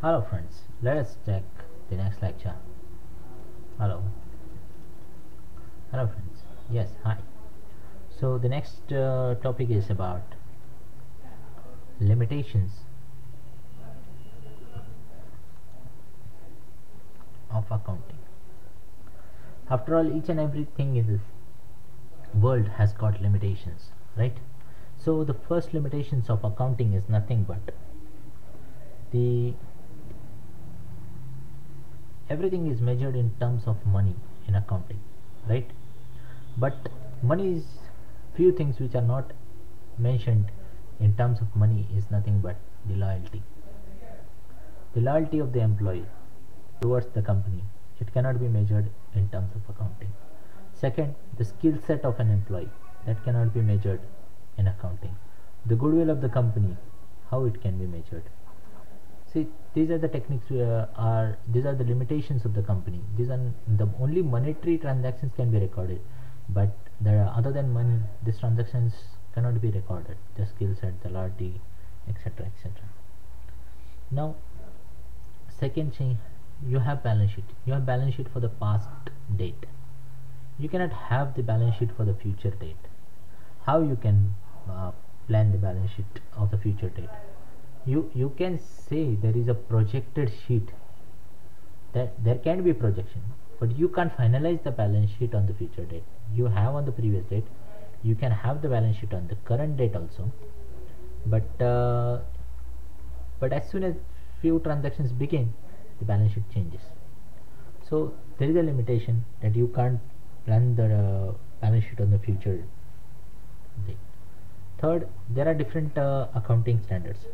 Hello friends, let us check the next lecture. Hello. Hello friends. Yes, hi. So the next topic is about limitations of accounting. After all, each and everything in this world has got limitations, right? So the first limitations of accounting is nothing but the everything is measured in terms of money in accounting, right? But money is few things which are not mentioned in terms of money is nothing but the loyalty of the employee towards the company. It cannot be measured in terms of accounting. Second, the skill set of an employee, that cannot be measured in accounting. The goodwill of the company, how it can be measured. See, these are the techniques are these are the limitations of the company. These are the only monetary transactions can be recorded, but there are, other than money, these transactions cannot be recorded. The skill set, the loyalty, etc., etc. Now, second thing, you have balance sheet. You have balance sheet for the past date. You cannot have the balance sheet for the future date. How you can plan the balance sheet of the future date? You can say there is a projected sheet, that there can be projection, but you can't finalize the balance sheet on the future date. You have on the previous date, you can have the balance sheet on the current date also, but as soon as few transactions begin, the balance sheet changes. So there is a limitation that you can't plan the balance sheet on the future date. Third, there are different accounting standards.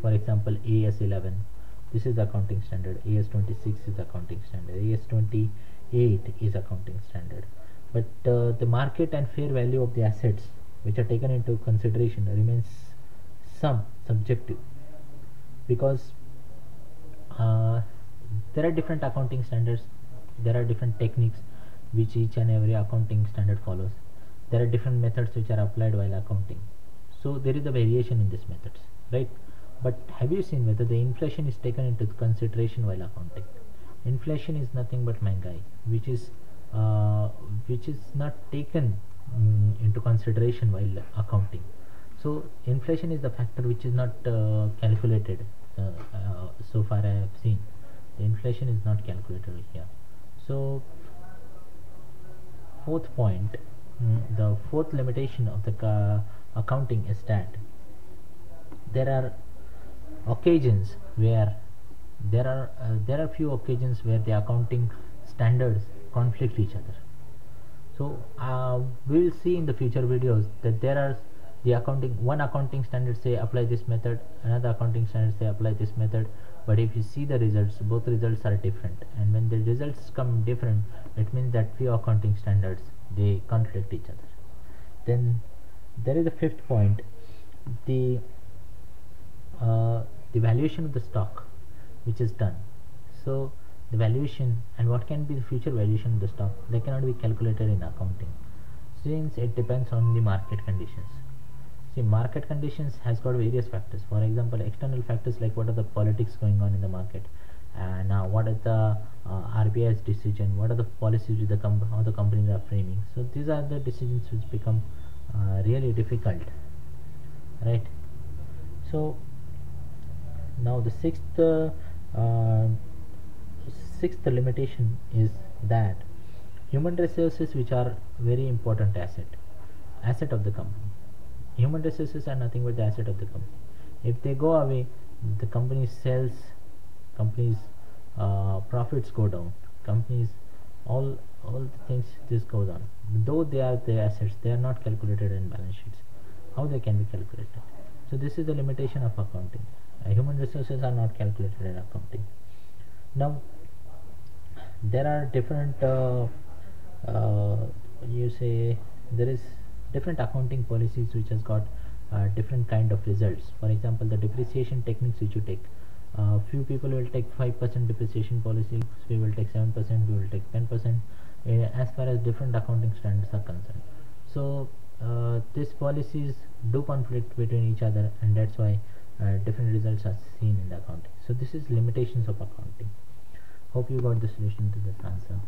For example, AS 11, this is accounting standard. AS 26 is accounting standard. AS 28 is accounting standard. But the market and fair value of the assets which are taken into consideration remains some subjective, because there are different accounting standards, there are different techniques which each and every accounting standard follows. There are different methods which are applied while accounting. So there is a variation in these methods, right? But have you seen whether the inflation is taken into consideration while accounting? Inflation is nothing but महंगाई, which is not taken into consideration while accounting. So inflation is the factor which is not calculated. So far I have seen, the inflation is not calculated here. So fourth point, the fourth limitation of the accounting is that there are occasions where there are few occasions where the accounting standards conflict each other. So we will see in the future videos that there are one accounting standard say apply this method, another accounting standard say apply this method, but if you see the results, both results are different, and when the results come different, it means that few accounting standards, they conflict each other. Then there is a fifth point, the valuation of the stock which is done. So the valuation and what can be the future valuation of the stock, they cannot be calculated in accounting, since it depends on the market conditions. See, market conditions has got various factors. For example, external factors like what are the politics going on in the market, and what is the RBI's decision, what are the policies with the how the companies are framing. So these are the decisions which become really difficult, right? So now the sixth limitation is that human resources, which are very important asset of the company. Human resources are nothing but the asset of the company. If they go away, the company sells, companies profits go down, companies, all the things just goes on. Though they are the assets, they are not calculated in balance sheets. How they can be calculated? So this is the limitation of accounting. Human resources are not calculated in accounting. Now there are different you say there is different accounting policies which has got different kind of results. For example, the depreciation techniques which you take, few people will take 5% depreciation policy, we will take 7%, we will take 10%, as far as different accounting standards are concerned. So these policies do conflict between each other, and that's why different results are seen in the accounting. So this is limitations of accounting. Hope you got the solution to this answer.